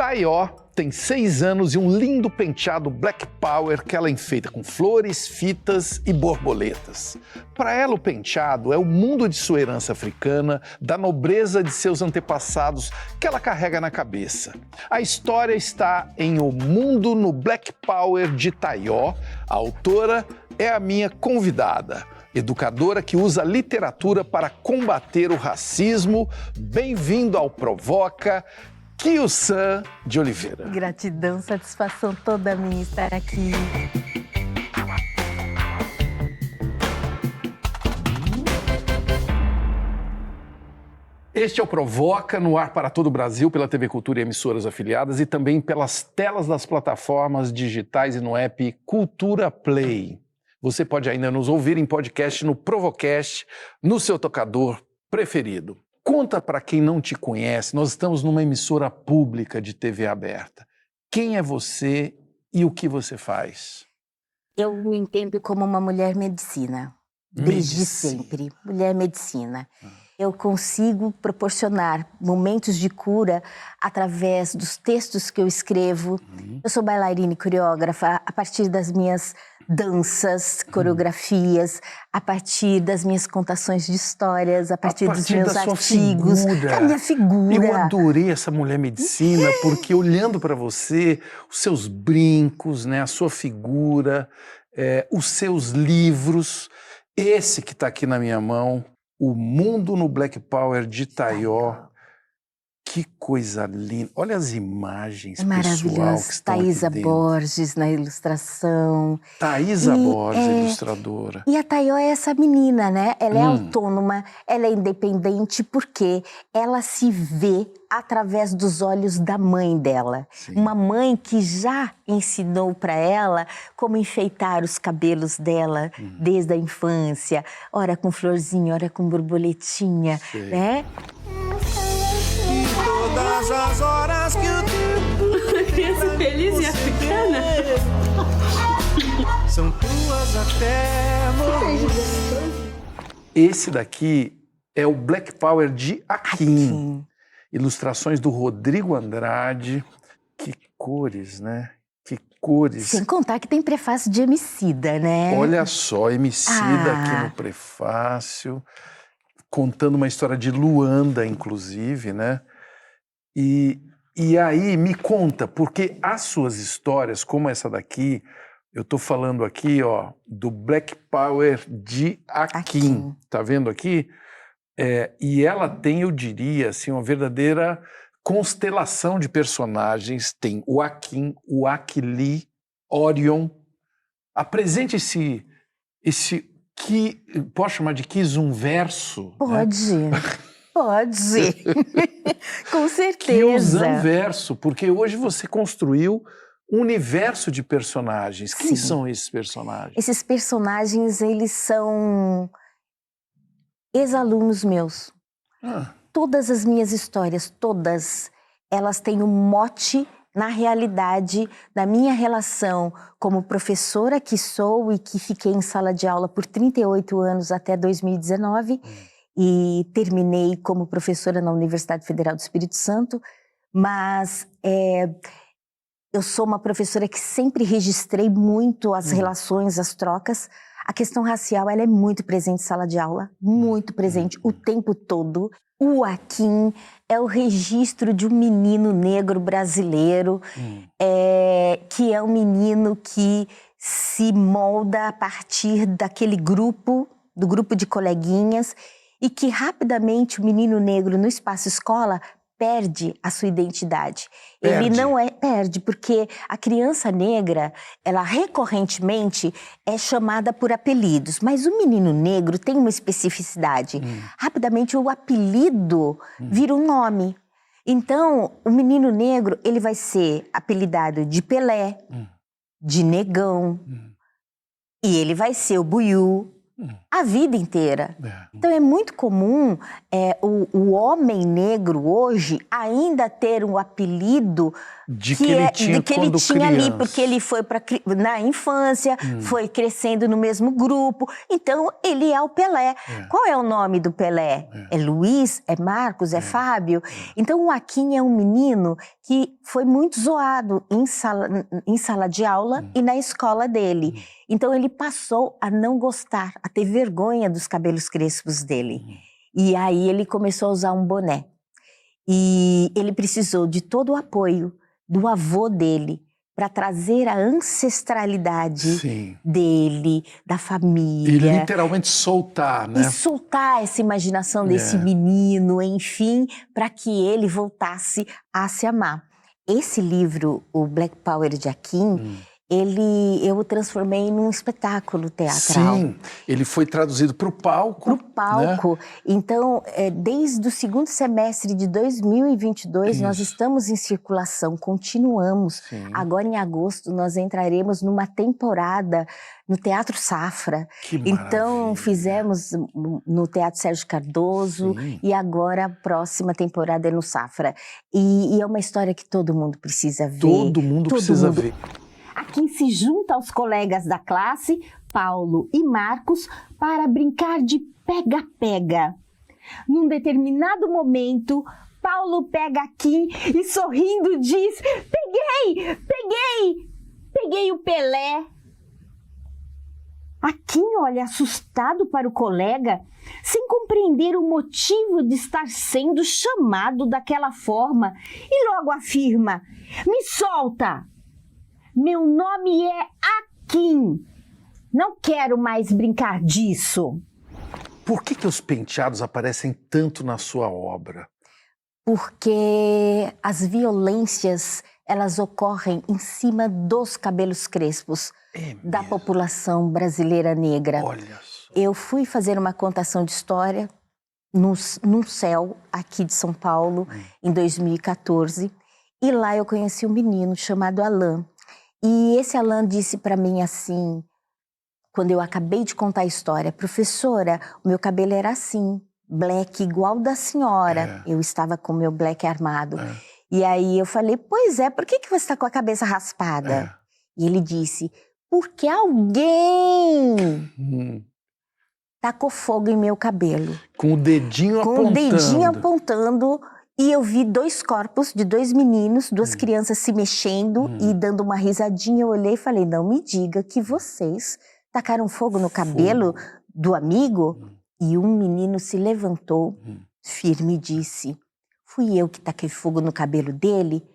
Taió tem 6 anos e um lindo penteado Black Power que ela enfeita com flores, fitas e borboletas. Para ela, o penteado é o mundo de sua herança africana, da nobreza de seus antepassados que ela carrega na cabeça. A história está em O Mundo no Black Power de Taió. A autora é a minha convidada, educadora que usa literatura para combater o racismo. Bem-vindo ao Provoca, Kiyosan de Oliveira. Gratidão, satisfação toda minha estar aqui. Este é o Provoca, no ar para todo o Brasil, pela TV Cultura e emissoras afiliadas e também pelas telas das plataformas digitais e no app Cultura Play. Você pode ainda nos ouvir em podcast no Provocast, no seu tocador preferido. Conta para quem não te conhece, nós estamos numa emissora pública de TV aberta. Quem é você e o que você faz? Eu me entendo como uma mulher medicina, desde sempre. Mulher medicina. Eu consigo proporcionar momentos de cura através dos textos que eu escrevo. Eu sou bailarina e coreógrafa a partir das minhas danças, coreografias, a partir das minhas contações de histórias, a partir dos meus artigos. A minha figura. Eu adorei essa mulher medicina, porque olhando para você, os seus brincos, né, a sua figura, os seus livros, esse que está aqui na minha mão, O Mundo no Black Power de Taió. Que coisa linda. Olha as imagens, pessoal, que estão Thaisa aqui dentro. Borges na ilustração. Thaisa Borges, ilustradora. E a Taió é essa menina, né? Ela é autônoma, ela é independente, porque ela se vê através dos olhos da mãe dela. Sim. Uma mãe que já ensinou para ela como enfeitar os cabelos dela desde a infância. Ora com florzinha, ora com borboletinha, né? Todas as horas que o tempo criança feliz e africana são tuas até morrer. Esse daqui é o Black Power de Akin. Ilustrações do Rodrigo Andrade. Que cores, né? Que cores. Sem contar que tem prefácio de Emicida, né? Olha só, Emicida aqui no prefácio, contando uma história de Luanda, inclusive, né? E aí, me conta, porque as suas histórias, como essa daqui, eu tô falando aqui, ó, do Black Power de Akin. Tá vendo aqui? E ela tem, eu diria, assim, uma verdadeira constelação de personagens. Tem o Akin, o Akili, Orion. Apresente esse que posso chamar de Kizumverso? Pode. Né? Pode, com certeza. Kizumverso, porque hoje você construiu um universo de personagens. Quem são esses personagens? Esses personagens, eles são ex-alunos meus. Todas as minhas histórias, todas, elas têm um mote na realidade da minha relação como professora que sou e que fiquei em sala de aula por 38 anos até 2019. E terminei como professora na Universidade Federal do Espírito Santo, mas eu sou uma professora que sempre registrei muito as relações, as trocas. A questão racial, ela é muito presente em sala de aula, muito presente o tempo todo. O Akin é o registro de um menino negro brasileiro, que é um menino que se molda a partir daquele grupo, do grupo de coleguinhas, e que rapidamente o menino negro no espaço escola perde a sua identidade. Ele não perde, porque a criança negra, ela recorrentemente é chamada por apelidos, mas o menino negro tem uma especificidade. Rapidamente o apelido vira um nome. Então, o menino negro, ele vai ser apelidado de Pelé, de Negão, e ele vai ser o Buiú, a vida inteira. É. Então é muito comum o homem negro hoje ainda ter um apelido De que ele tinha quando ali, criança. porque ele foi na infância, foi crescendo no mesmo grupo. Então ele é o Pelé. Qual é o nome do Pelé? É Luiz? É Marcos? É Fábio? Então o Akin é um menino que foi muito zoado em sala de aula e na escola dele. Então ele passou a não gostar, a ter vergonha dos cabelos crespos dele. E aí ele começou a usar um boné. E ele precisou de todo o apoio do avô dele para trazer a ancestralidade Sim. dele, da E família. literalmente soltar, né? E soltar essa imaginação desse menino, enfim, para que ele voltasse a se amar. Esse livro, o Black Power de Akin, eu o transformei num espetáculo teatral. Sim, ele foi traduzido para o palco. Para o palco. Né? Então, desde o segundo semestre de 2022, nós estamos em circulação, continuamos. Sim. Agora, em agosto, nós entraremos numa temporada no Teatro Safra. Que maravilha. Então, fizemos no Teatro Sérgio Cardoso. Sim. E agora a próxima temporada é no Safra. E é uma história que todo mundo precisa ver. Todo mundo precisa ver. Akin se junta aos colegas da classe, Paulo e Marcos, para brincar de pega-pega. Num determinado momento, Paulo pega Akin e, sorrindo, diz: Peguei o Pelé! Akin olha assustado para o colega, sem compreender o motivo de estar sendo chamado daquela forma, e logo afirma: Me solta! Meu nome é Akin. Não quero mais brincar disso. Por que os penteados aparecem tanto na sua obra? Porque as violências, elas ocorrem em cima dos cabelos crespos da população brasileira negra. Olha só. Eu fui fazer uma contação de história num céu aqui de São Paulo, em 2014, e lá eu conheci um menino chamado Alan. E esse Alan disse para mim assim, quando eu acabei de contar a história: professora, o meu cabelo era assim, black igual da senhora. Eu estava com o meu black armado. E aí eu falei: pois é, por que você está com a cabeça raspada? E ele disse: porque alguém tacou fogo em meu cabelo. Com o dedinho apontando. Com o dedinho apontando. E eu vi 2 corpos de 2 meninos, 2 crianças se mexendo e dando uma risadinha. Eu olhei e falei: não me diga que vocês tacaram fogo no cabelo do amigo? E um menino se levantou, firme, e disse: fui eu que taquei fogo no cabelo dele,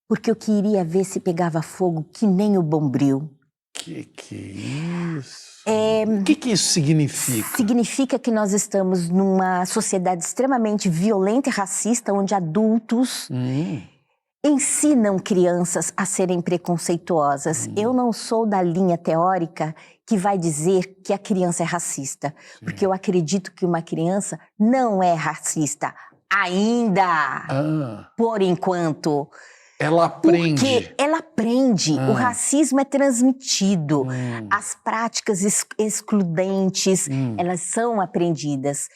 porque eu queria ver se pegava fogo que nem o Bombril. Que é isso? O que isso significa? Significa que nós estamos numa sociedade extremamente violenta e racista, onde adultos ensinam crianças a serem preconceituosas. Eu não sou da linha teórica que vai dizer que a criança é racista, porque eu acredito que uma criança não é racista ainda, por enquanto. Ela aprende. Porque ela aprende. O racismo é transmitido. As práticas excludentes, elas são aprendidas.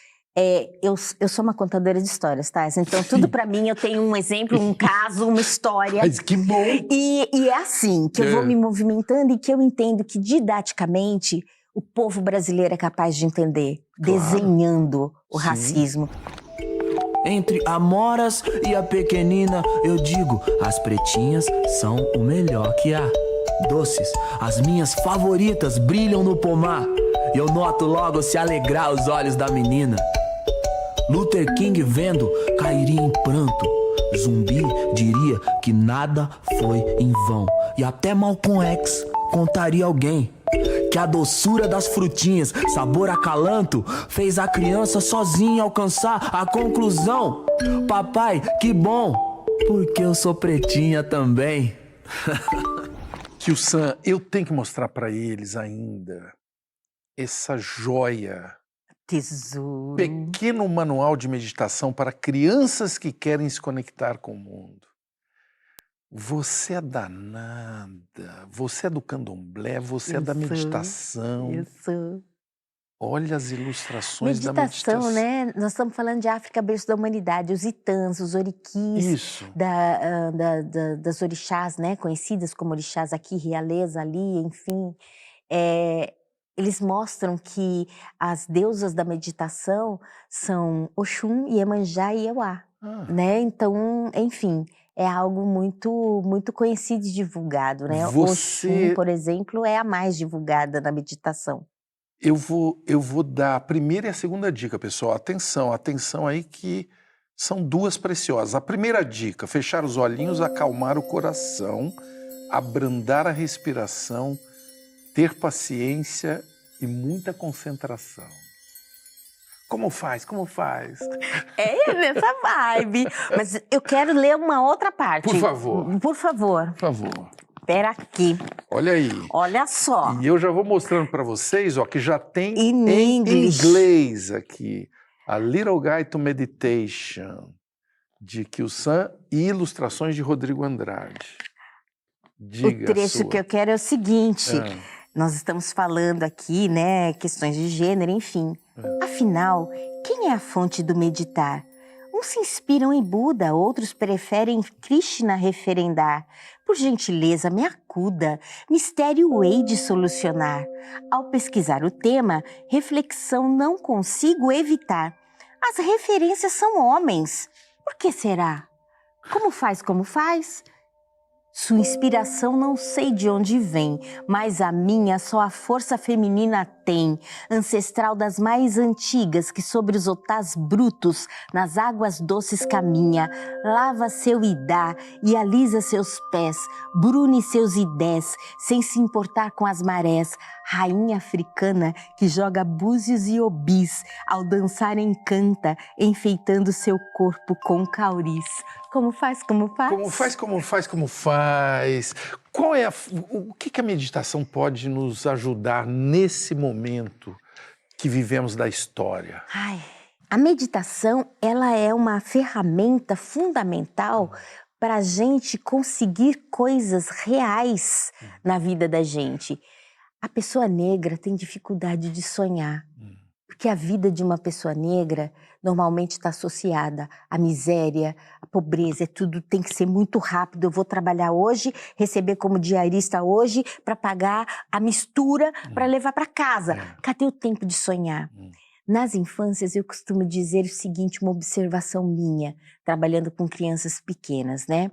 Eu sou uma contadora de histórias, tá? Então, tudo pra mim, eu tenho um exemplo, um caso, uma história. Mas que bom! E é assim que eu vou me movimentando e que eu entendo que, didaticamente, o povo brasileiro é capaz de entender, desenhando o racismo. Entre Amoras e a pequenina, eu digo, as pretinhas são o melhor que há. Doces, as minhas favoritas brilham no pomar. Eu noto logo se alegrar os olhos da menina. Luther King vendo, cairia em pranto. Zumbi diria que nada foi em vão. E até Malcolm X contaria alguém que a doçura das frutinhas, sabor acalanto, fez a criança sozinha alcançar a conclusão: papai, que bom, porque eu sou pretinha também. Kyu-san, eu tenho que mostrar para eles ainda essa joia. Tesouro. Pequeno manual de meditação para crianças que querem se conectar com o mundo. Você é danada, você é do candomblé, você é da meditação. Isso. Olha as ilustrações da Meditação, meditação. né? Nós estamos falando de África, berço da humanidade, os Itãs, os Oriquis, Isso. das orixás, né? Conhecidas como orixás aqui, realeza ali, enfim. Eles mostram que as deusas da meditação são Oxum, Iemanjá e Euá, né? Então, enfim, é algo muito, muito conhecido e divulgado, né? Oxum, por exemplo, é a mais divulgada na meditação. Eu vou dar a primeira e a segunda dica, pessoal. Atenção aí que são duas preciosas. A primeira dica, fechar os olhinhos, acalmar o coração, abrandar a respiração, ter paciência e muita concentração. Como faz? É nessa vibe. Mas eu quero ler uma outra parte. Por favor. Por favor. Por favor. Espera aqui. Olha aí. Olha só. E eu já vou mostrando para vocês, ó, que já tem In em English. inglês aqui. A Little Guide to Meditation, de Kyu-san e ilustrações de Rodrigo Andrade. Diga O trecho que eu quero é o seguinte. Nós estamos falando aqui, né, questões de gênero, enfim. Afinal, quem é a fonte do meditar? Uns se inspiram em Buda, outros preferem Krishna referendar. Por gentileza, me acuda, mistério hei de solucionar. Ao pesquisar o tema, reflexão não consigo evitar. As referências são homens. Por que será? Como faz? Sua inspiração não sei de onde vem, mas a minha só a força feminina tem, ancestral das mais antigas, que sobre os otás brutos, nas águas doces caminha, lava seu idá e alisa seus pés, brune seus idés, sem se importar com as marés, rainha africana que joga búzios e obis, ao dançar encanta, enfeitando seu corpo com cauris. Como faz? Qual é o que a meditação pode nos ajudar nesse momento que vivemos da história? A meditação, ela é uma ferramenta fundamental para a gente conseguir coisas reais na vida da gente. A pessoa negra tem dificuldade de sonhar. Porque a vida de uma pessoa negra normalmente está associada à miséria, à pobreza, tudo tem que ser muito rápido. Eu vou trabalhar hoje, receber como diarista hoje, para pagar a mistura para levar para casa. Cadê o tempo de sonhar? Nas infâncias, eu costumo dizer o seguinte, uma observação minha, trabalhando com crianças pequenas, né?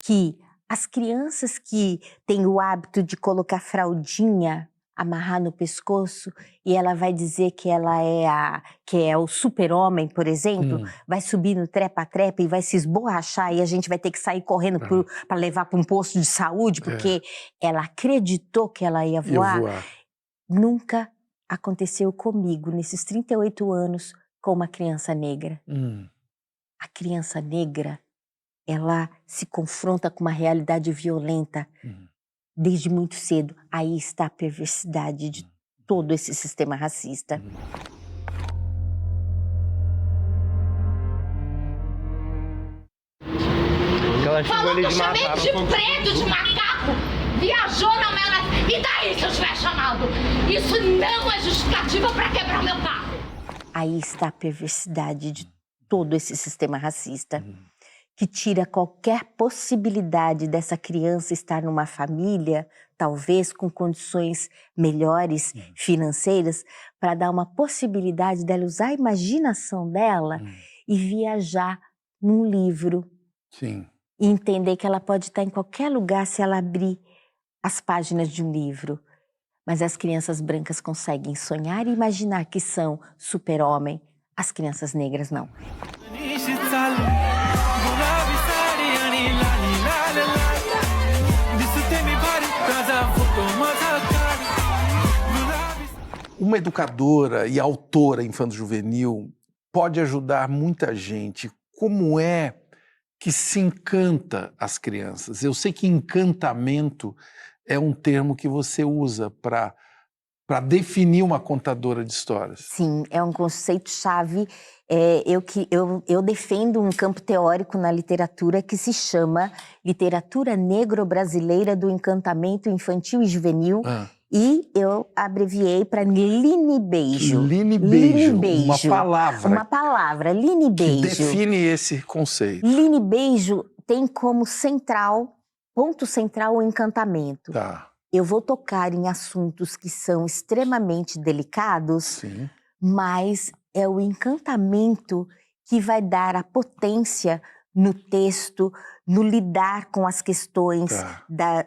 Que as crianças que têm o hábito de colocar fraldinha, amarrar no pescoço, e ela vai dizer que ela é o super-homem, por exemplo, vai subir no trepa-trepa e vai se esborrachar e a gente vai ter que sair correndo para levar para um posto de saúde, porque ela acreditou que ela ia voar. Nunca aconteceu comigo, nesses 38 anos, com uma criança negra. A criança negra, ela se confronta com uma realidade violenta, desde muito cedo. Aí está a perversidade de todo esse sistema racista. Falou que eu chamei de preto, de macaco, viajou na maionese. E daí se eu tiver chamado? Isso não é justificativa para quebrar o meu carro. Aí está a perversidade de todo esse sistema racista. Que tira qualquer possibilidade dessa criança estar numa família, talvez com condições melhores financeiras, para dar uma possibilidade dela usar a imaginação dela e viajar num livro. Sim. E entender que ela pode estar em qualquer lugar se ela abrir as páginas de um livro. Mas as crianças brancas conseguem sonhar e imaginar que são super-homem. As crianças negras não. Uma educadora e autora infanto-juvenil pode ajudar muita gente. Como é que se encanta as crianças? Eu sei que encantamento é um termo que você usa para definir uma contadora de histórias. Sim, é um conceito-chave. Eu defendo um campo teórico na literatura que se chama Literatura Negro-Brasileira do Encantamento Infantil e Juvenil E eu abreviei para Line Beijo. Line Beijo, Line uma palavra. Uma palavra, Line Que Beijo. define esse conceito. Line Beijo tem como ponto central, o encantamento. Tá, Eu vou tocar em assuntos que são extremamente delicados, sim. mas é o encantamento que vai dar a potência no texto, no lidar com as questões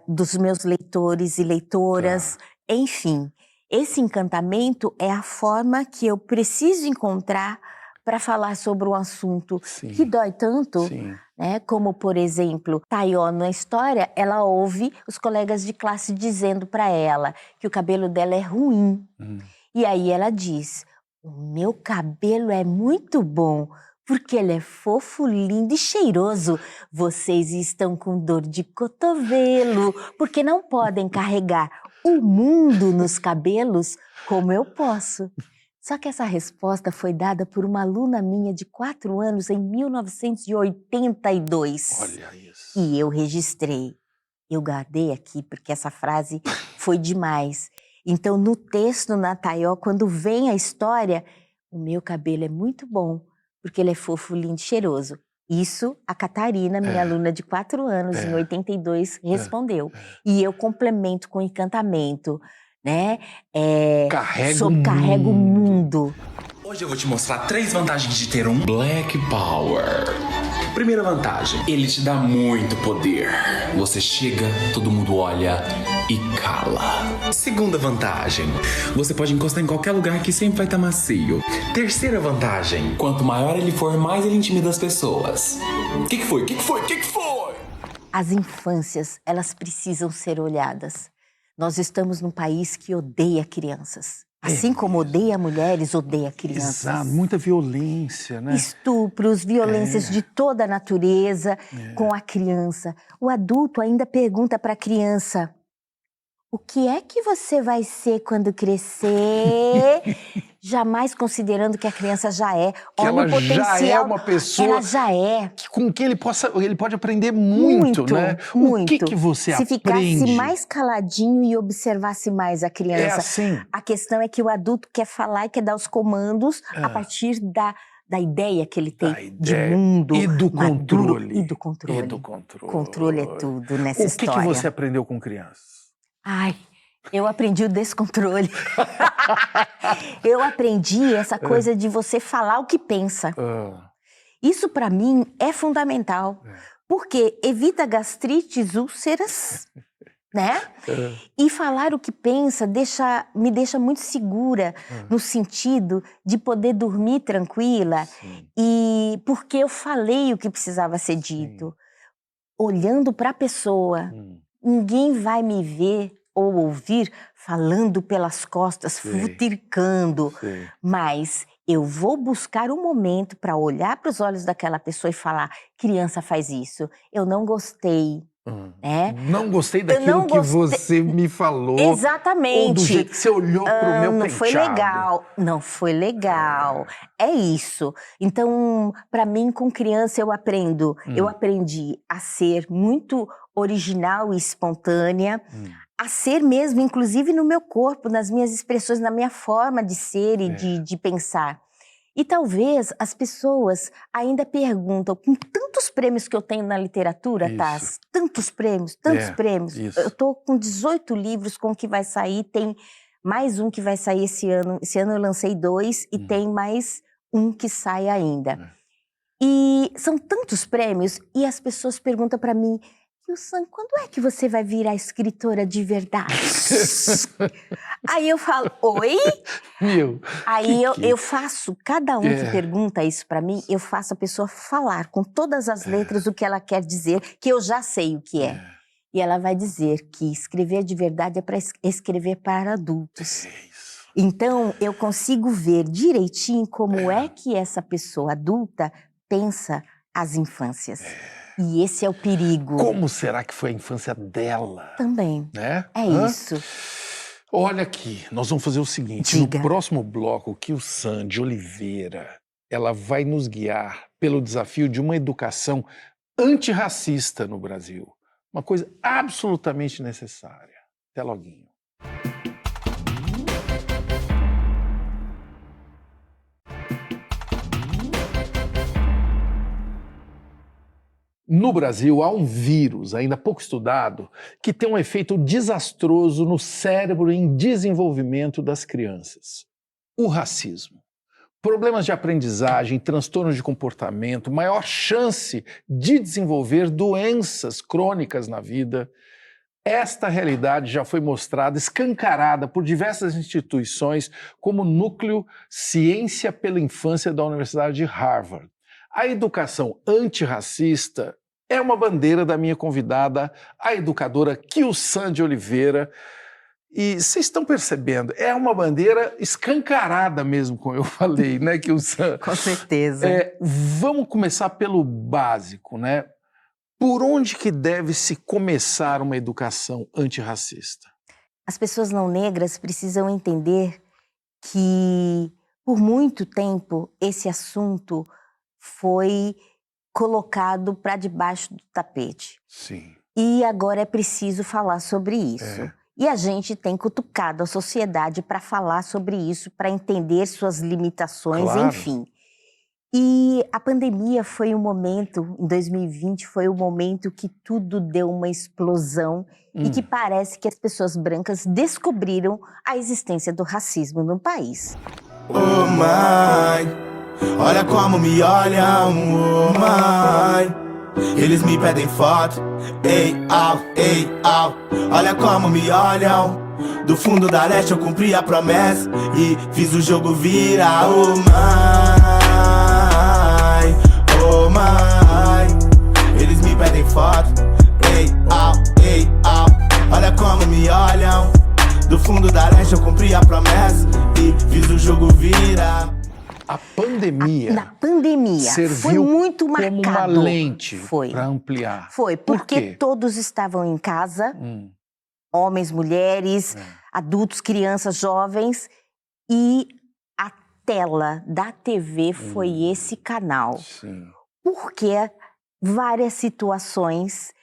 dos meus leitores e leitoras, enfim. Esse encantamento é a forma que eu preciso encontrar para falar sobre um assunto que dói tanto, né? Como, por exemplo, Tayó na história, ela ouve os colegas de classe dizendo para ela que o cabelo dela é ruim. E aí ela diz, o meu cabelo é muito bom, porque ele é fofo, lindo e cheiroso. Vocês estão com dor de cotovelo, porque não podem carregar o mundo nos cabelos como eu posso. Só que essa resposta foi dada por uma aluna minha de 4 anos em 1982. Olha isso. E eu registrei. Eu guardei aqui porque essa frase foi demais. Então, no texto, na Tayó, quando vem a história, o meu cabelo é muito bom, porque ele é fofo, lindo e cheiroso. Isso a Catarina, minha aluna de 4 anos, em 82, respondeu. E eu complemento com encantamento, né? Carrega o mundo. Hoje eu vou te mostrar 3 vantagens de ter um Black Power. Primeira vantagem, ele te dá muito poder. Você chega, todo mundo olha e cala. Segunda vantagem, você pode encostar em qualquer lugar que sempre vai estar macio. Terceira vantagem, quanto maior ele for, mais ele intimida as pessoas. O que foi? As infâncias, elas precisam ser olhadas. Nós estamos num país que odeia crianças. Assim como odeia mulheres, odeia crianças. Exato, muita violência, né? Estupros, violências de toda a natureza com a criança. O adulto ainda pergunta para a criança, o que é que você vai ser quando crescer? Jamais considerando que a criança já é. Que olha ela o potencial. já é uma pessoa. Ela já é. Com que ele pode aprender muito, né? Muito. O que você Se aprende? ficasse mais caladinho e observasse mais a criança. É assim. A questão é que o adulto quer falar e quer dar os comandos a partir da ideia que ele tem de mundo. E do maduro, controle. E do controle. E do controle. Controle é tudo nessa história. O que você aprendeu com crianças? Ai, eu aprendi o descontrole. Eu aprendi essa coisa de você falar o que pensa. Isso, para mim, é fundamental. Porque evita gastrites, úlceras, né? E falar o que pensa me deixa muito segura, no sentido de poder dormir tranquila. E porque eu falei o que precisava ser dito. Olhando para a pessoa. Ninguém vai me ver ou ouvir falando pelas costas, futricando. Mas eu vou buscar um momento para olhar para os olhos daquela pessoa e falar, criança faz isso, eu não gostei. Né? Não gostei daquilo que você me falou. Exatamente. Ou do jeito que você olhou pro meu não penteado. foi legal. Não foi legal. É isso. Então, para mim, com criança, eu aprendi a ser muito original e espontânea, a ser mesmo, inclusive no meu corpo, nas minhas expressões, na minha forma de ser e de pensar. E talvez as pessoas ainda perguntam, com tantos prêmios que eu tenho na literatura, Taz, tantos prêmios, Isso. eu tô com 18 livros com o que vai sair, tem mais um que vai sair esse ano. Esse ano eu lancei 2 e tem mais um que sai ainda. E são tantos prêmios e as pessoas perguntam para mim, Ilson, quando é que você vai virar escritora de verdade? Aí eu falo, oi? Aí eu faço, cada um que pergunta isso pra mim, eu faço a pessoa falar com todas as letras o que ela quer dizer, que eu já sei o que é. E ela vai dizer que escrever de verdade é para escrever para adultos. Então, eu consigo ver direitinho como é que essa pessoa adulta pensa as infâncias. E esse é o perigo. Como será que foi a infância dela? Também. Né? Isso. Olha aqui, nós vamos fazer o seguinte. Diga. No próximo bloco, o Kilsan de Oliveira, ela vai nos guiar pelo desafio de uma educação antirracista no Brasil. Uma coisa absolutamente necessária. Até loguinho. No Brasil, há um vírus, ainda pouco estudado, que tem um efeito desastroso no cérebro em desenvolvimento das crianças. O racismo. Problemas de aprendizagem, transtornos de comportamento, maior chance de desenvolver doenças crônicas na vida. Esta realidade já foi mostrada, escancarada por diversas instituições, como o Núcleo Ciência pela Infância da Universidade de Harvard. A educação antirracista é uma bandeira da minha convidada, a educadora Kilsan de Oliveira. E vocês estão percebendo, é uma bandeira escancarada mesmo, como eu falei, né, Kilsan? Com certeza. Vamos começar pelo básico, né? Por onde que deve-se começar uma educação antirracista? As pessoas não negras precisam entender que, por muito tempo, esse assunto foi colocado para debaixo do tapete. Sim. E agora é preciso falar sobre isso. E a gente tem cutucado a sociedade para falar sobre isso, para entender suas limitações, Claro. enfim. E a pandemia foi um momento, em 2020, foi um momento que tudo deu uma explosão e que parece que as pessoas brancas descobriram a existência do racismo no país. Oh mãe, olha como me olham, oh mãe. Eles me pedem foto, ei, au, olha como me olham. Do fundo da leste eu cumpri a promessa e fiz o jogo virar, oh mãe, eles me pedem foto, ei, au, olha como me olham. Do fundo da leste eu cumpri a promessa e fiz o jogo virar. A pandemia Na pandemia serviu foi muito marcado. como uma lente Foi. para ampliar. Foi, Por porque quê? todos estavam em casa, homens, mulheres, adultos, crianças, jovens, e a tela da TV foi esse canal. Sim. Porque várias situações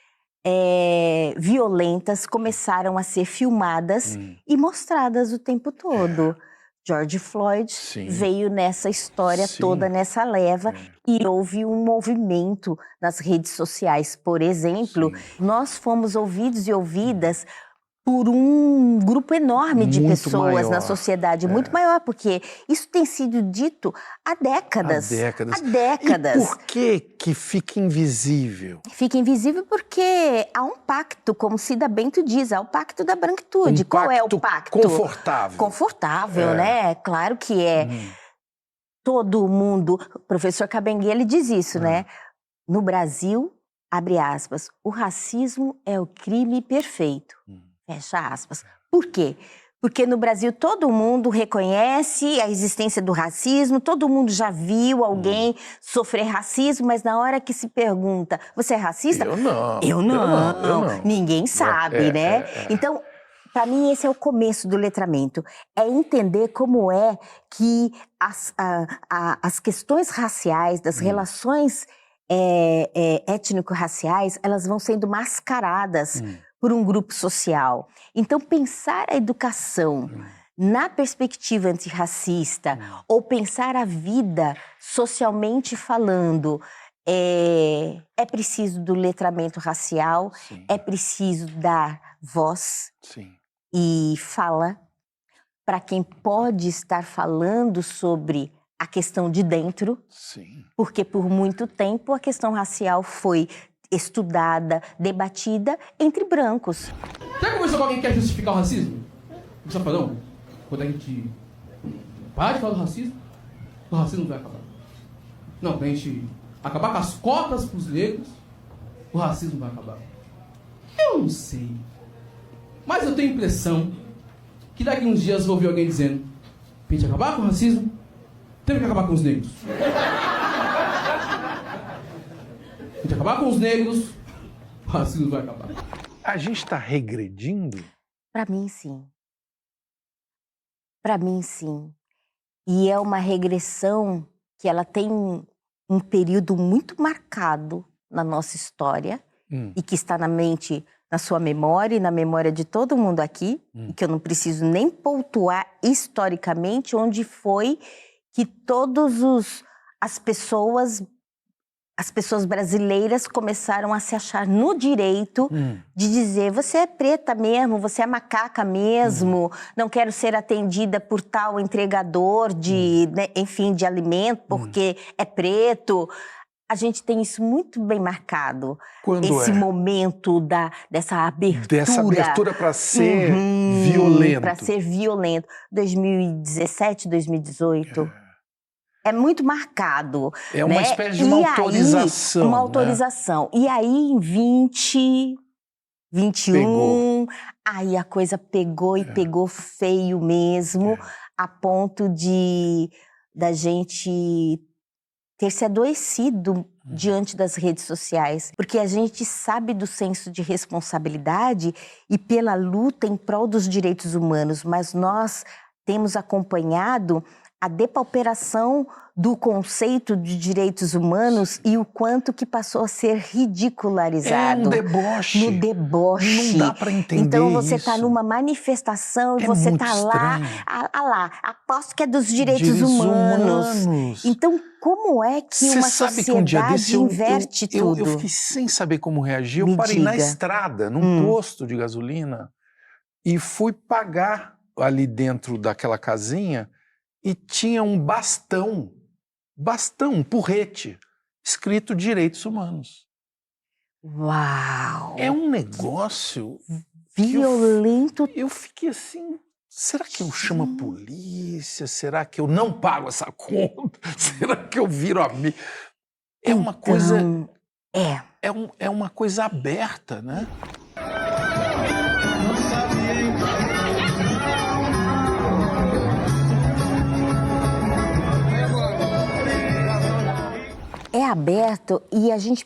violentas começaram a ser filmadas e mostradas o tempo todo. George Floyd Sim. veio nessa história Sim. toda, nessa leva, e houve um movimento nas redes sociais, por exemplo. Sim. Nós fomos ouvidos e ouvidas por um grupo enorme de Muito pessoas maior. na sociedade, muito maior, porque isso tem sido dito há décadas. Há décadas. Há décadas. E por que fica invisível? Fica invisível porque há um pacto, como Cida Bento diz, há o pacto da branquitude. Qual é o pacto? Confortável. Confortável, né? Claro que é. Todo mundo... O professor Cabenguele, ele diz isso, né? No Brasil, abre aspas, o racismo é o crime perfeito. Fecha aspas. Por quê? Porque no Brasil todo mundo reconhece a existência do racismo, todo mundo já viu alguém sofrer racismo, mas na hora que se pergunta, você é racista? Eu não. Eu não. Ninguém sabe, né? é. Então, para mim, esse é o começo do letramento. É entender como é que as questões raciais, das relações étnico-raciais, elas vão sendo mascaradas por um grupo social. Então, pensar a educação na perspectiva antirracista ou pensar a vida socialmente falando, é preciso do letramento racial, é preciso dar voz e fala para quem pode estar falando sobre a questão de dentro, porque por muito tempo a questão racial foi estudada, debatida entre brancos. Já conversou com alguém que quer justificar o racismo? Você fala, não, quando a gente para de falar do racismo vai acabar. Não, quando a gente acabar com as cotas para os negros, o racismo vai acabar. Eu não sei. Mas eu tenho a impressão que daqui uns dias vou ouvir alguém dizendo: pra gente acabar com o racismo, temos que acabar com os negros. A gente acabar com os negros, o racismo vai acabar. A gente está regredindo? Para mim, sim. Para mim, sim. E é uma regressão que ela tem um período muito marcado na nossa história e que está na mente, na sua memória e na memória de todo mundo aqui, e que eu não preciso nem pontuar historicamente onde foi que as pessoas as pessoas brasileiras começaram a se achar no direito de dizer: você é preta mesmo, você é macaca mesmo, não quero ser atendida por tal entregador de, né, enfim, de alimento porque é preto. A gente tem isso muito bem marcado. Quando esse é? momento dessa abertura. Dessa abertura para ser violento. Para ser violento. 2017, 2018. É muito marcado. É uma né? espécie de uma autorização. Aí, uma autorização. Né? E aí, em 2021, aí a coisa pegou e pegou feio mesmo, a ponto da gente ter se adoecido diante das redes sociais. Porque a gente sabe do senso de responsabilidade e pela luta em prol dos direitos humanos, mas nós temos acompanhado a depauperação do conceito de direitos humanos e o quanto que passou a ser ridicularizado. É um deboche. No deboche. Não dá para entender então você está isso. numa manifestação e É você muito está lá, aposto que é dos direitos humanos. Então, como é que uma sociedade que um dia desse inverte tudo? Eu fiquei sem saber como reagir. Eu parei na estrada, num posto de gasolina, e fui pagar ali dentro daquela casinha. E tinha um bastão, um porrete, escrito direitos humanos. Uau! É um negócio violento. Eu fiquei assim, será que eu chamo a polícia? Será que eu não pago essa conta? Será que eu viro a mim? É uma coisa... É uma coisa aberta, né? É aberto e a gente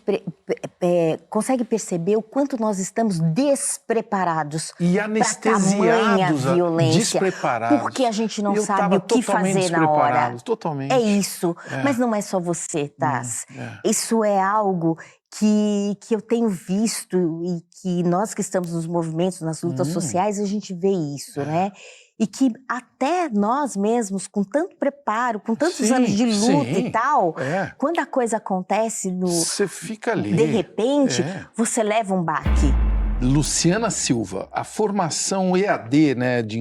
consegue perceber o quanto nós estamos despreparados e anestesiados, violência, despreparados. porque a gente não sabe o que fazer na hora. Totalmente. É isso, mas não é só você, Taz. Isso é algo que eu tenho visto e que nós que estamos nos movimentos, nas lutas sociais, a gente vê isso, né? E que até nós mesmos, com tanto preparo, com tantos anos de luta e tal, quando a coisa acontece você fica ali. De repente, você leva um baque. Luciana Silva, a formação EAD, né, de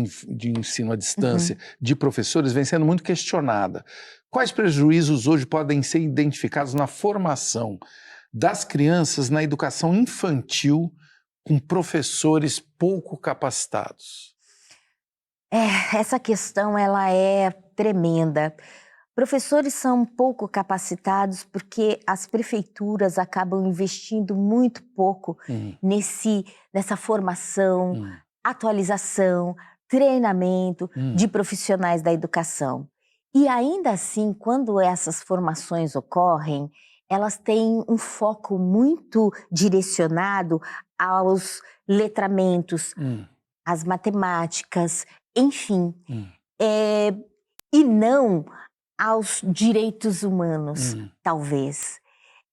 ensino à distância de professores vem sendo muito questionada. Quais prejuízos hoje podem ser identificados na formação das crianças na educação infantil com professores pouco capacitados? Essa questão ela é tremenda. Professores são pouco capacitados porque as prefeituras acabam investindo muito pouco nessa formação, atualização, treinamento de profissionais da educação. E ainda assim, quando essas formações ocorrem, elas têm um foco muito direcionado aos letramentos, às matemáticas, enfim, e não aos direitos humanos, talvez.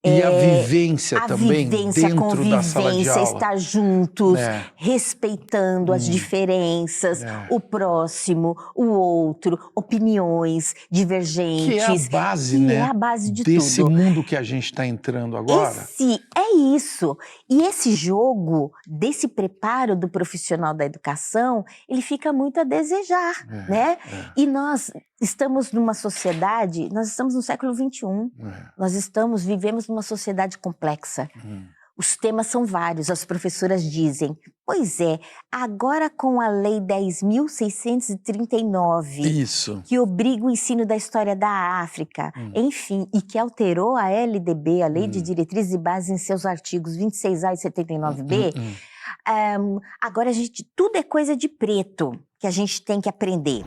E a vivência também dentro da sala de aula. Estar juntos, respeitando as diferenças, o próximo, o outro, opiniões divergentes. Que é a base, né? É a base de desse tudo. mundo que a gente está entrando agora. É isso. E esse jogo, desse preparo do profissional da educação, ele fica muito a desejar, né? E nós estamos numa sociedade, nós estamos no século XXI, nós vivemos numa sociedade complexa. Os temas são vários, as professoras dizem, pois é, agora com a Lei 10.639, que obriga o ensino da história da África, enfim, e que alterou a LDB, a Lei de Diretrizes e Bases, em seus artigos 26A e 79B, agora tudo é coisa de preto que a gente tem que aprender.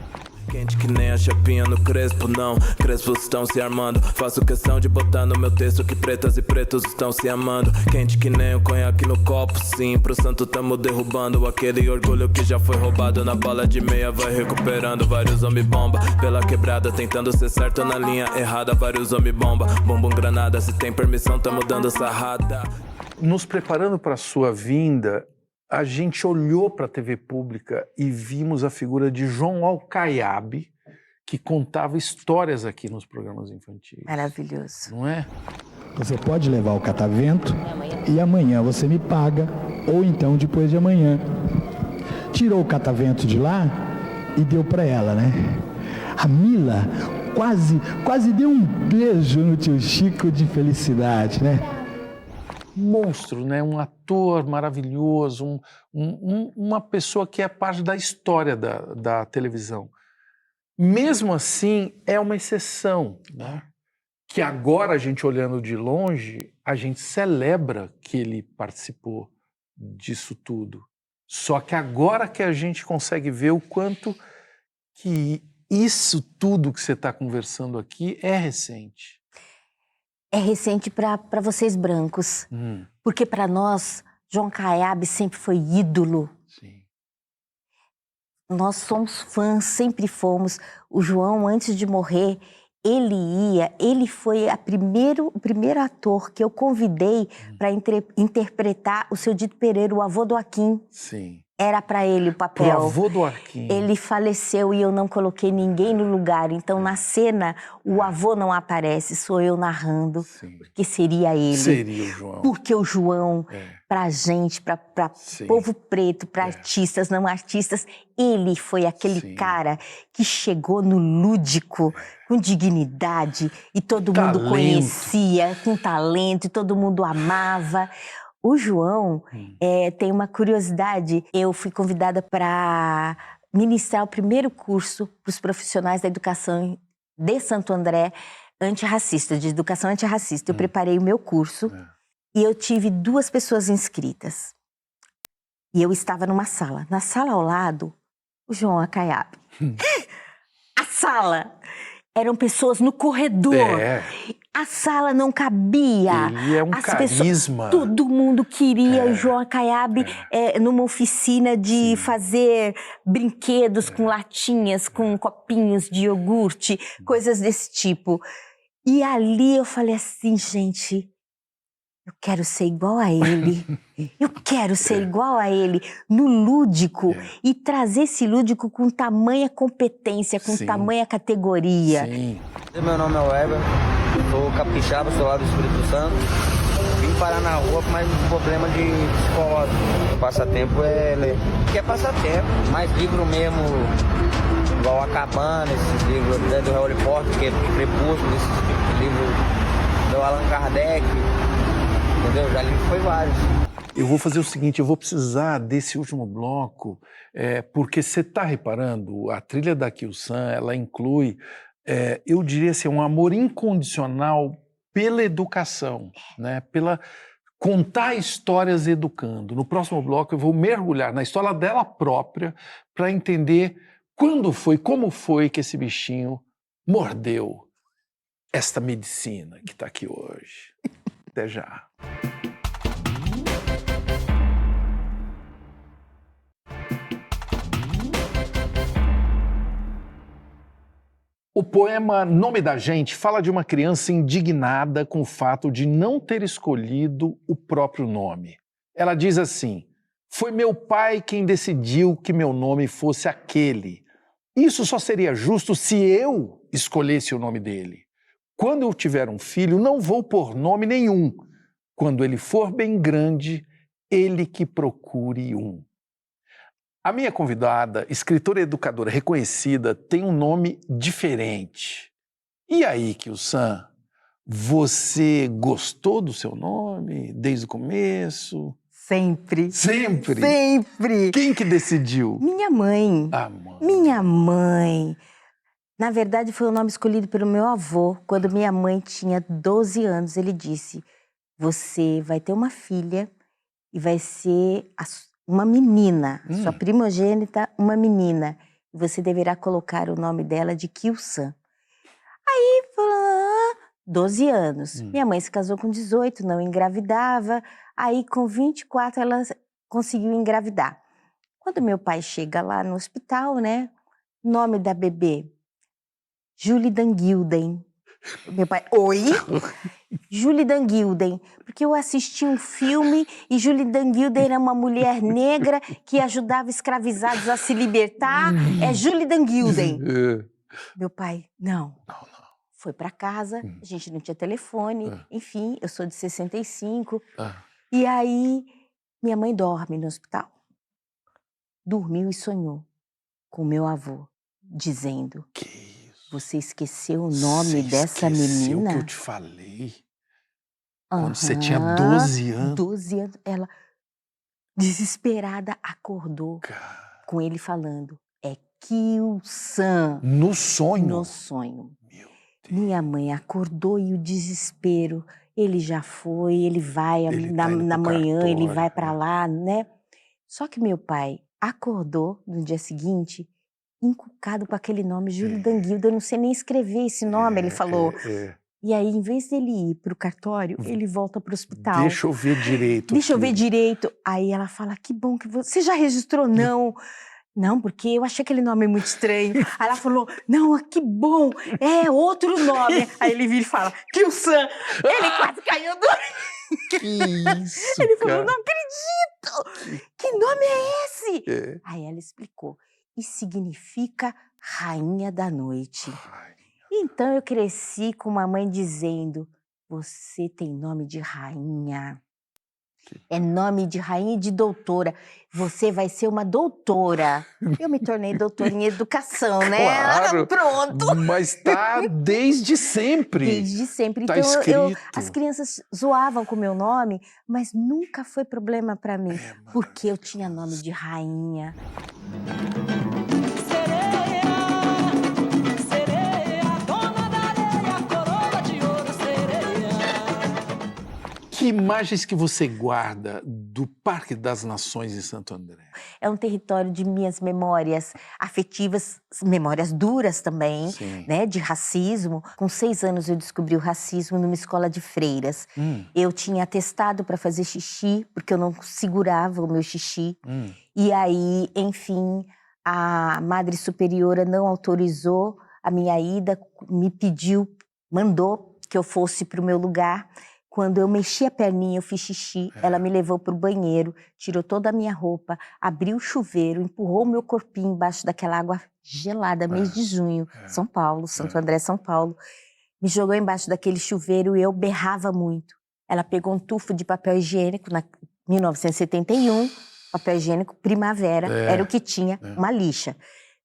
Quente que nem a chapinha no Crespo, não. Crespos estão se armando. Faço questão de botar no meu texto que pretas e pretos estão se amando. Quente que nem o conhaque no copo, sim. Pro santo tamo derrubando aquele orgulho que já foi roubado. Na bala de meia vai recuperando. Vários homem bomba pela quebrada, tentando ser certo na linha errada. Vários homem bomba, bumbum granada. Se tem permissão, tamo dando sarrada. Nos preparando para sua vinda, a gente olhou para a TV pública e vimos a figura de João Alcaiabe, que contava histórias aqui nos programas infantis. Maravilhoso. Não é? Você pode levar o catavento e amanhã você me paga, ou então depois de amanhã. Tirou o catavento de lá e deu para ela, né? A Mila quase deu um beijo no tio Chico de felicidade, né? Monstro, né? Um ator maravilhoso, uma pessoa que é parte da história da televisão. Mesmo assim, é uma exceção, né? Que agora, a gente olhando de longe, a gente celebra que ele participou disso tudo. Só que agora que a gente consegue ver o quanto que isso tudo que você está conversando aqui é recente. É recente para vocês brancos. Porque para nós, João Caiab sempre foi ídolo. Sim. Nós somos fãs, sempre fomos. O João, antes de morrer, ele foi o primeiro ator que eu convidei para interpretar o seu Dito Pereira, o avô do Akin. Sim. Era para ele o papel. Pro avô do Akin. Ele faleceu e eu não coloquei ninguém no lugar. Então, na cena, o avô não aparece, sou eu narrando. Sim. Porque seria ele. Seria o João. Porque o João, pra gente, pra povo preto, pra artistas, não artistas, ele foi aquele cara que chegou no lúdico com dignidade e todo mundo conhecia, com talento, e todo mundo amava. O João tem uma curiosidade. Eu fui convidada para ministrar o primeiro curso para os profissionais da educação de Santo André antirracista, de educação antirracista. Eu preparei o meu curso e eu tive 2 pessoas inscritas. E eu estava numa sala. Na sala ao lado, o João Acaiab. A sala! Eram pessoas no corredor. A sala não cabia. Ele é um carisma. Todo mundo queria o João Acaiab numa oficina de fazer brinquedos com latinhas, com copinhos de iogurte, coisas desse tipo. E ali eu falei assim, gente, eu quero ser igual a ele. Eu quero ser igual a ele no lúdico e trazer esse lúdico com tamanha competência, com tamanha categoria. Sim. Meu nome é Weber, sou capixaba, sou lá do Espírito Santo. Vim parar na rua com mais um problema de psicológico. O passatempo é ler. Que é passatempo, mais livro mesmo, igual A Cabana, esses livros do Harry Potter, que é Crepúsculo, esses livros do Allan Kardec. Entendeu? Já li foi vários. Eu vou fazer o seguinte, eu vou precisar desse último bloco, porque você está reparando, a trilha da Kyu-san, ela inclui, eu diria assim, um amor incondicional pela educação, né? Pela contar histórias educando. No próximo bloco eu vou mergulhar na história dela própria para entender quando foi, como foi que esse bichinho mordeu esta medicina que está aqui hoje. Até já. O poema Nome da Gente fala de uma criança indignada com o fato de não ter escolhido o próprio nome. Ela diz assim: foi meu pai quem decidiu que meu nome fosse aquele. Isso só seria justo se eu escolhesse o nome dele. Quando eu tiver um filho, não vou pôr nome nenhum. Quando ele for bem grande, ele que procure um. A minha convidada, escritora e educadora reconhecida, tem um nome diferente. E aí, Kyu-san, você gostou do seu nome desde o começo? Sempre. Sempre? Sempre. Quem que decidiu? Minha mãe. A mãe. Minha mãe. Na verdade, foi o nome escolhido pelo meu avô. Quando minha mãe tinha 12 anos, ele disse: você vai ter uma filha e vai ser uma menina, sua primogênita, uma menina. Você deverá colocar o nome dela de Kyu-san. Aí, 12 anos. Minha mãe se casou com 18, não engravidava. Aí, com 24, ela conseguiu engravidar. Quando meu pai chega lá no hospital, né? Nome da bebê: Julie Danguilden. Meu pai: oi? Julie Danguilden, porque eu assisti um filme e Julie Danguilden era uma mulher negra que ajudava escravizados a se libertar. É Julie Danguilden. Meu pai: não. foi para casa, a gente não tinha telefone, enfim, eu sou de 65. E aí, minha mãe dorme no hospital. Dormiu e sonhou com meu avô, dizendo: Que isso? Você esqueceu o nome dessa menina? Que eu te falei? Quando você tinha 12 anos? 12 anos. Ela, desesperada, acordou com ele falando: é Kyu-san. No sonho? No sonho. Meu Deus. Minha mãe acordou e o desespero. Ele já foi, ele vai na manhã, ele vai para lá, né? Só que meu pai acordou no dia seguinte, encucado com aquele nome, Júlio Danguilda. Eu não sei nem escrever esse nome, ele falou. E aí, em vez dele ir para o cartório, ele volta para o hospital. Deixa eu ver direito. Deixa eu ver direito. Aí ela fala: que bom que você já registrou? Não. Não, porque eu achei aquele nome muito estranho. Aí ela falou: não, que bom, é outro nome. Aí ele vira e fala: Kyu-san. Ele quase caiu do... Que isso, ele falou: não acredito. Que nome é esse? Aí ela explicou: e significa Rainha da Noite. Então eu cresci com uma mãe dizendo: você tem nome de rainha. É nome de rainha e de doutora. Você vai ser uma doutora. Eu me tornei doutora em educação, né? Claro, pronto. Mas tá desde sempre. Desde sempre. Tá Então escrito. as crianças zoavam com o meu nome, mas nunca foi problema para mim, porque eu tinha nome de rainha. Que imagens que você guarda do Parque das Nações em Santo André? É um território de minhas memórias afetivas, memórias duras também, né, de racismo. Com 6 anos eu descobri o racismo numa escola de freiras. Eu tinha atestado para fazer xixi, porque eu não segurava o meu xixi. E aí, enfim, a Madre Superiora não autorizou a minha ida, me pediu, mandou que eu fosse para o meu lugar. Quando eu mexi a perninha, eu fiz xixi, ela me levou para o banheiro, tirou toda a minha roupa, abriu o chuveiro, empurrou o meu corpinho embaixo daquela água gelada, mês de junho, São Paulo, Santo André, São Paulo. Me jogou embaixo daquele chuveiro e eu berrava muito. Ela pegou um tufo de papel higiênico, na 1971, papel higiênico Primavera, era o que tinha, uma lixa.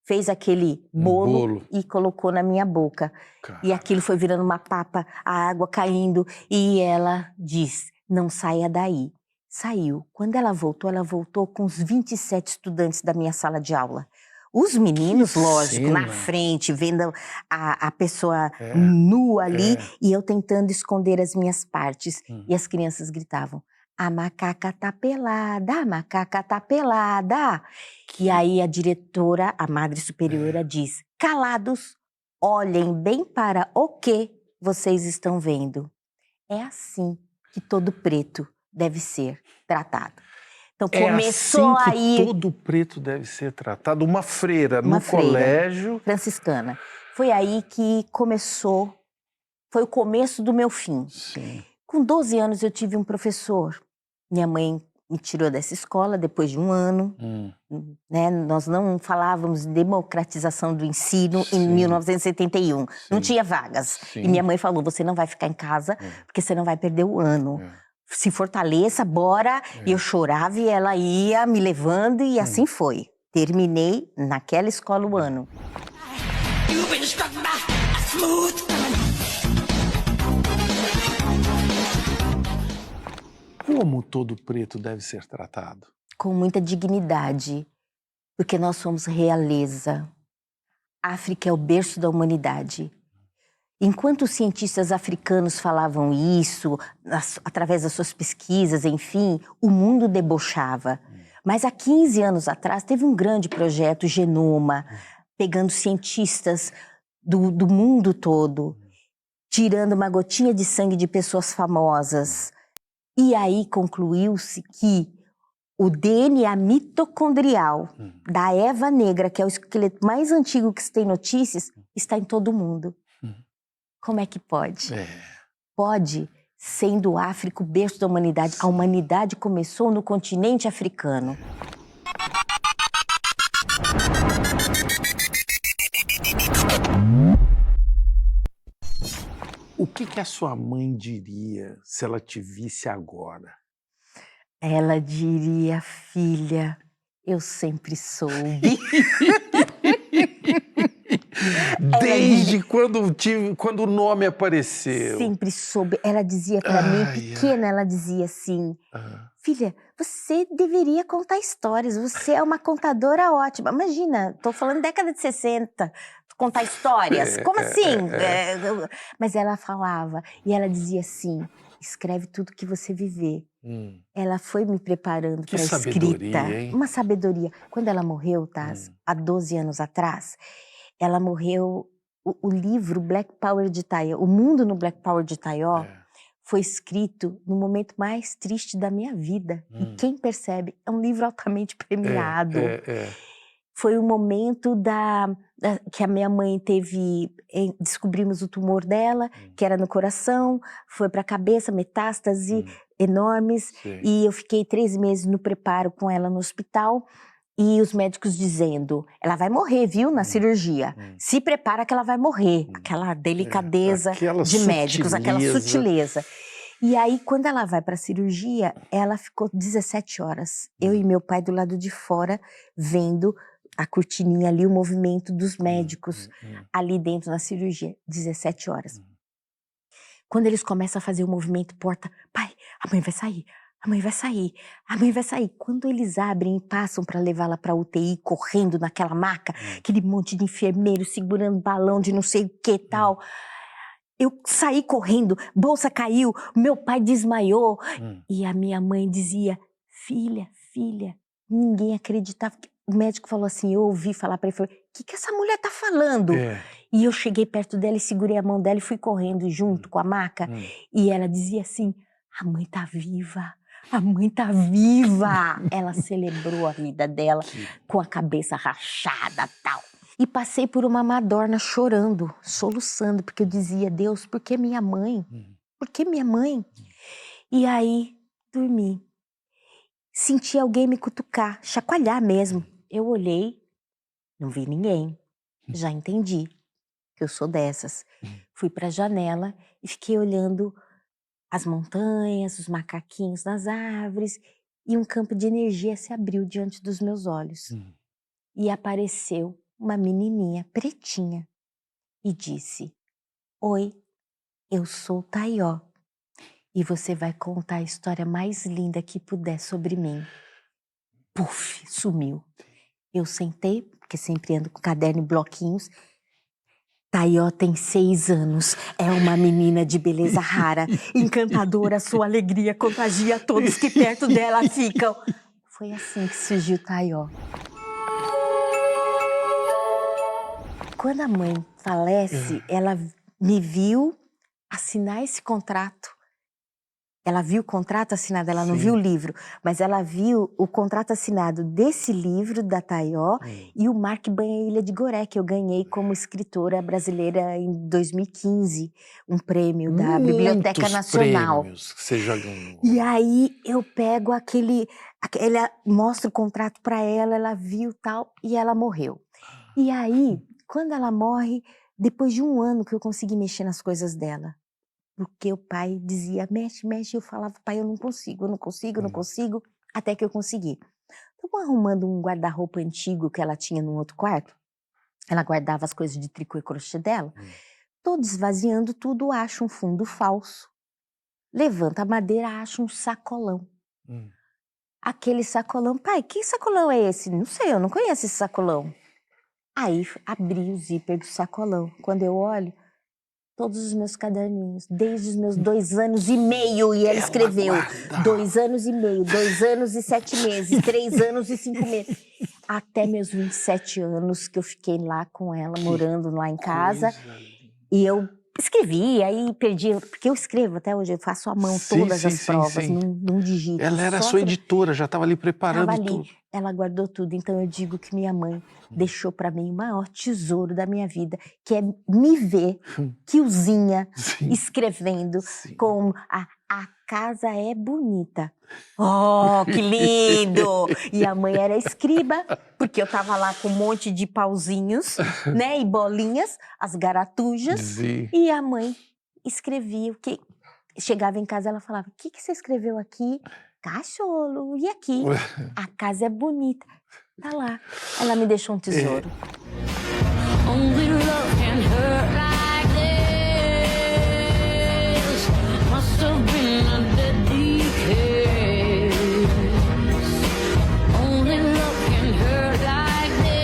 Fez aquele bolo e colocou na minha boca. Caramba. E aquilo foi virando uma papa, a água caindo. E ela diz: não saia daí. Saiu. Quando ela voltou com os 27 estudantes da minha sala de aula. Os meninos, lógico, na frente, vendo a pessoa nua ali, e eu tentando esconder as minhas partes. E as crianças gritavam: a macaca tá pelada, a macaca tá pelada. E aí a diretora, a Madre Superiora, diz: calados, olhem bem para o que vocês estão vendo. É assim que todo preto deve ser tratado. Então começou assim aí... que todo preto deve ser tratado. Uma freira no colégio... franciscana. Foi aí que começou, foi o começo do meu fim. Sim. Com 12 anos eu tive um professor. Minha mãe me tirou dessa escola depois de um ano. Né? Nós não falávamos de democratização do ensino em 1971. Não tinha vagas. E minha mãe falou: você não vai ficar em casa porque você não vai perder o ano. Se fortaleça, bora. E eu chorava e ela ia me levando e assim foi. Terminei naquela escola o ano. Como todo preto deve ser tratado? Com muita dignidade, porque nós somos realeza. A África é o berço da humanidade. Enquanto os cientistas africanos falavam isso, através das suas pesquisas, enfim, o mundo debochava. Mas há 15 anos atrás teve um grande projeto Genoma, pegando cientistas do mundo todo, tirando uma gotinha de sangue de pessoas famosas. E aí concluiu-se que o DNA mitocondrial da Eva Negra, que é o esqueleto mais antigo que se tem notícias, está em todo mundo. Como é que pode? Pode, sendo a África o berço da humanidade. A humanidade começou no continente africano. que a sua mãe diria se ela te visse agora? Ela diria, filha, eu sempre soube. Desde quando o nome apareceu. Sempre soube. Ela dizia para mim, pequena, ela dizia assim, filha, você deveria contar histórias, você é uma contadora ótima. Imagina, tô falando década de 60, contar histórias, como assim? Mas ela falava, e ela dizia assim, escreve tudo que você viver. Ela foi me preparando para a escrita. Hein? Uma sabedoria. Quando ela morreu, Taz, há 12 anos atrás, ela morreu, o livro Black Power de Taió, O Mundo no Black Power de Taió, foi escrito no momento mais triste da minha vida. E quem percebe, é um livro altamente premiado. Foi o momento que a minha mãe teve, descobrimos o tumor dela, que era no coração, foi para a cabeça, metástase enormes, e eu fiquei 3 meses no preparo com ela no hospital, e os médicos dizendo, ela vai morrer, viu, na cirurgia, se prepara que ela vai morrer, aquela delicadeza de médicos, aquela sutileza. E aí, quando ela vai para a cirurgia, ela ficou 17 horas, eu e meu pai do lado de fora, vendo a cortininha ali, o movimento dos médicos ali dentro na cirurgia, 17 horas. Quando eles começam a fazer o movimento porta, pai, a mãe vai sair, a mãe vai sair, a mãe vai sair. Quando eles abrem e passam para levá-la para UTI, correndo naquela maca, aquele monte de enfermeiro segurando balão de não sei o que tal, eu saí correndo, bolsa caiu, meu pai desmaiou, e a minha mãe dizia, filha, ninguém acreditava. O médico falou assim, eu ouvi falar para ele, falei, o que essa mulher tá falando? E eu cheguei perto dela e segurei a mão dela e fui correndo junto com a maca. E ela dizia assim, a mãe tá viva, a mãe tá viva. Ela celebrou a vida dela com a cabeça rachada e tal. E passei por uma madorna chorando, soluçando, porque eu dizia, Deus, por que minha mãe? Por que minha mãe? E aí, dormi. Senti alguém me cutucar, chacoalhar mesmo. Eu olhei, não vi ninguém. Já entendi que eu sou dessas. Fui para a janela e fiquei olhando as montanhas, os macaquinhos nas árvores, e um campo de energia se abriu diante dos meus olhos. E apareceu uma menininha pretinha e disse, oi, eu sou Taió. E você vai contar a história mais linda que puder sobre mim. Puf, sumiu. Eu sentei, porque sempre ando com caderno e bloquinhos. Taió tem 6 anos, é uma menina de beleza rara, encantadora, sua alegria contagia todos que perto dela ficam. Foi assim que surgiu Taió. Quando a mãe falece, ela me viu assinar esse contrato. Ela viu o contrato assinado, ela não viu o livro, mas ela viu o contrato assinado desse livro da Taió e o Mar que Banha a Ilha de Goré, que eu ganhei como escritora brasileira em 2015, um prêmio da Biblioteca Nacional. Prêmios que você já ganhou. E aí eu pego ela mostra o contrato para ela, ela viu tal, e ela morreu. E aí, quando ela morre, depois de 1 ano que eu consegui mexer nas coisas dela, porque o pai dizia, mexe, mexe, e eu falava, pai, eu não consigo, até que eu consegui. Então, arrumando um guarda-roupa antigo que ela tinha num outro quarto, ela guardava as coisas de tricô e crochê dela, tô desvaziando tudo, acho um fundo falso, levanta a madeira, acho um sacolão. Aquele sacolão, pai, que sacolão é esse? Não sei, eu não conheço esse sacolão. Aí, abri o zíper do sacolão, quando eu olho, todos os meus caderninhos, desde os meus 2 anos e meio, e ela escreveu 2 anos e meio, 2 anos e 7 meses, 3 anos e 5 meses, até meus 27 anos que eu fiquei lá com ela, morando lá em casa, e eu escrevi, aí perdi, porque eu escrevo até hoje, eu faço à mão todas as provas, não digito. Ela era sua editora, já estava ali preparando tudo. Ela guardou tudo, então eu digo que minha mãe deixou para mim o maior tesouro da minha vida, que é me ver, quiozinha, escrevendo com a casa é bonita. Oh, que lindo! E a mãe era escriba, porque eu tava lá com um monte de pauzinhos, né, e bolinhas, as garatujas, e a mãe escrevi o que... Chegava em casa, ela falava, o que você escreveu aqui? Cachorro, e aqui? A casa é bonita. Tá lá. Ela me deixou um tesouro. Only love can hurt like this. Must have been a deadly kiss. Only love can hurt like this.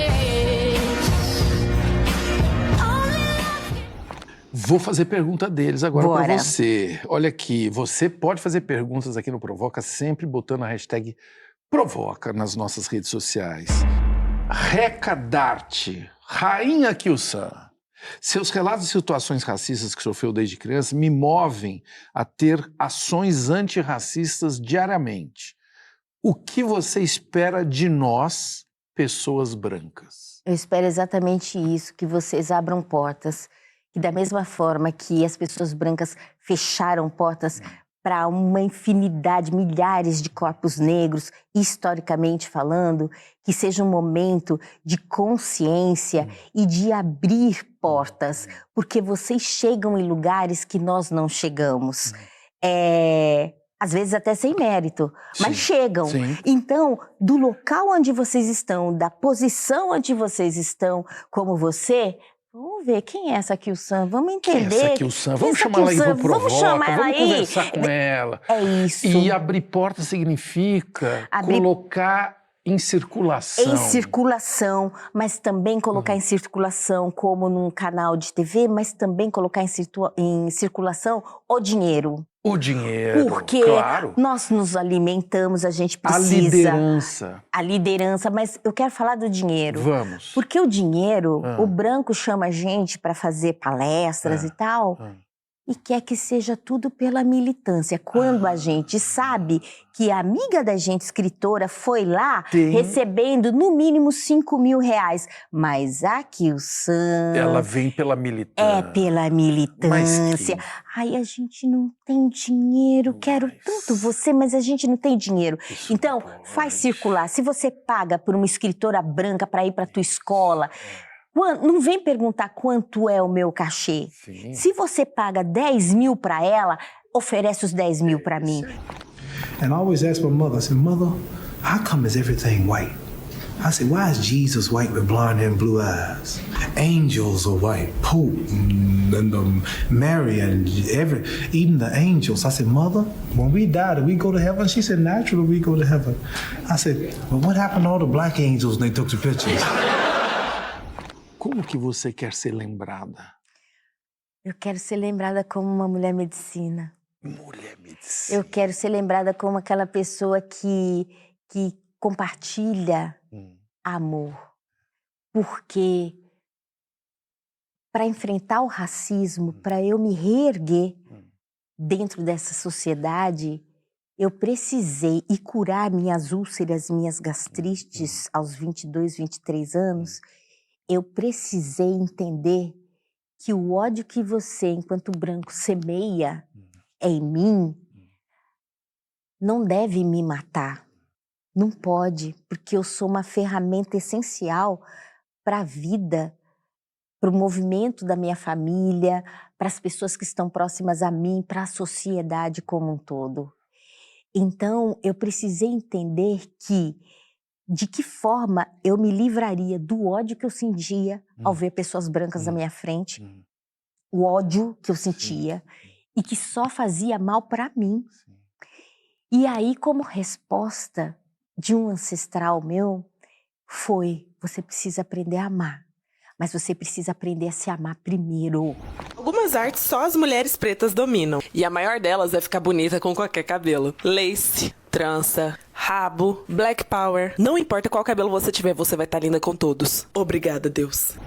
Vou fazer pergunta deles agora Bora. para você. Olha aqui, você pode fazer perguntas aqui no Provoca, sempre botando a hashtag Provoca nas nossas redes sociais. Reca Darte, Rainha Kyu-san. Seus relatos de situações racistas que sofreu desde criança me movem a ter ações antirracistas diariamente. O que você espera de nós, pessoas brancas? Eu espero exatamente isso, que vocês abram portas. Que da mesma forma que as pessoas brancas fecharam portas para uma infinidade, milhares de corpos negros, historicamente falando, que seja um momento de consciência e de abrir portas, porque vocês chegam em lugares que nós não chegamos. Às vezes até sem mérito, mas chegam. Sim. Então, do local onde vocês estão, da posição onde vocês estão, como você... Vamos ver, quem é essa Kyu-san? Vamos entender. Quem é essa Kyu-san? Vamos chamar ela aí pro Provoca, vamos chamar ela aí. Conversar com ela. É isso. E abrir porta significa colocar em circulação. Em circulação, mas também colocar em circulação como num canal de TV, mas também colocar em circulação o dinheiro. O dinheiro, porque claro. Nós nos alimentamos, a gente precisa... A liderança. A liderança, mas eu quero falar do dinheiro. Vamos. Porque o dinheiro, o branco chama a gente para fazer palestras e tal, e quer que seja tudo pela militância. Quando a gente sabe que a amiga da gente, escritora, foi lá recebendo no mínimo 5 mil reais. Mas a Kyu-san... Ela vem pela militância. É pela militância. Ai, a gente não tem dinheiro, quero tanto você, mas a gente não tem dinheiro. Então, faz circular. Se você paga por uma escritora branca para ir para tua escola... Não vem perguntar quanto é o meu cachê. Sim. Se você paga 10 mil para ela, oferece os 10 mil para mim. And I always ask my mother, I said, Mother, how come is everything white? I said, why is Jesus white with blonde and blue eyes? Angels are white, Pope and Mary and even the angels. I said, Mother, when we die, do we go to heaven? She said, naturally we go to heaven. I said, well, what happened to all the black angels when they took the pictures? Como que você quer ser lembrada? Eu quero ser lembrada como uma mulher medicina. Mulher medicina. Eu quero ser lembrada como aquela pessoa que compartilha amor. Porque para enfrentar o racismo, para eu me reerguer dentro dessa sociedade, eu precisei e curar minhas úlceras, minhas gastrites aos 22, 23 anos. Eu precisei entender que o ódio que você, enquanto branco, semeia em mim, não deve me matar. Não pode, porque eu sou uma ferramenta essencial para a vida, para o movimento da minha família, para as pessoas que estão próximas a mim, para a sociedade como um todo. Então, eu precisei entender de que forma eu me livraria do ódio que eu sentia ao ver pessoas brancas na minha frente, o ódio que eu sentia e que só fazia mal para mim. E aí, como resposta de um ancestral meu, você precisa aprender a amar, mas você precisa aprender a se amar primeiro. Algumas artes só as mulheres pretas dominam, e a maior delas é ficar bonita com qualquer cabelo. Lace, trança, rabo, black power. Não importa qual cabelo você tiver, você vai estar linda com todos. Obrigada, Deus.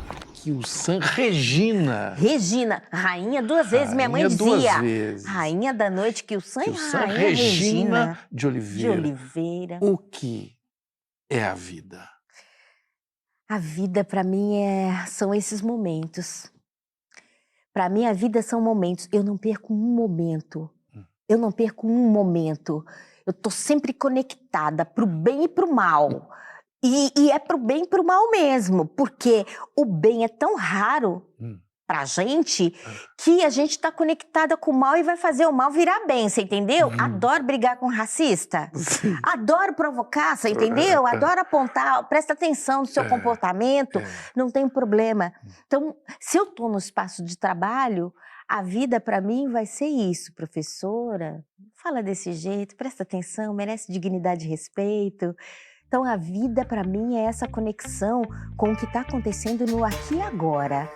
Kyu-san Regina. Regina, rainha duas vezes, minha mãe dizia. Duas vezes. Rainha da noite, Kyu-san e rainha Regina de Oliveira. De Oliveira. O que é a vida? A vida, para mim, são esses momentos. Para mim, a vida são momentos. Eu não perco um momento. Eu não perco um momento. Eu tô sempre conectada pro bem e pro mal. E é pro bem e pro mal mesmo, porque o bem é tão raro, pra gente que a gente tá conectada com o mal e vai fazer o mal virar bem, você entendeu? Adoro brigar com racista. Adoro provocar, você entendeu? Adoro apontar, presta atenção no seu comportamento, não tem problema. Então, se eu tô no espaço de trabalho, a vida para mim vai ser isso, professora, fala desse jeito, presta atenção, merece dignidade e respeito. Então, a vida para mim é essa conexão com o que está acontecendo no aqui e agora.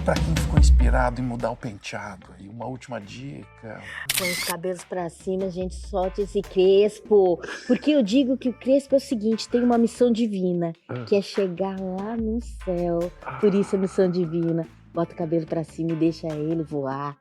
Para quem ficou inspirado em mudar o penteado, aí uma última dica. Põe os cabelos para cima, gente, solte esse crespo. Porque eu digo que o crespo é o seguinte, tem uma missão divina, que é chegar lá no céu. Por isso a missão divina. Bota o cabelo para cima e deixa ele voar.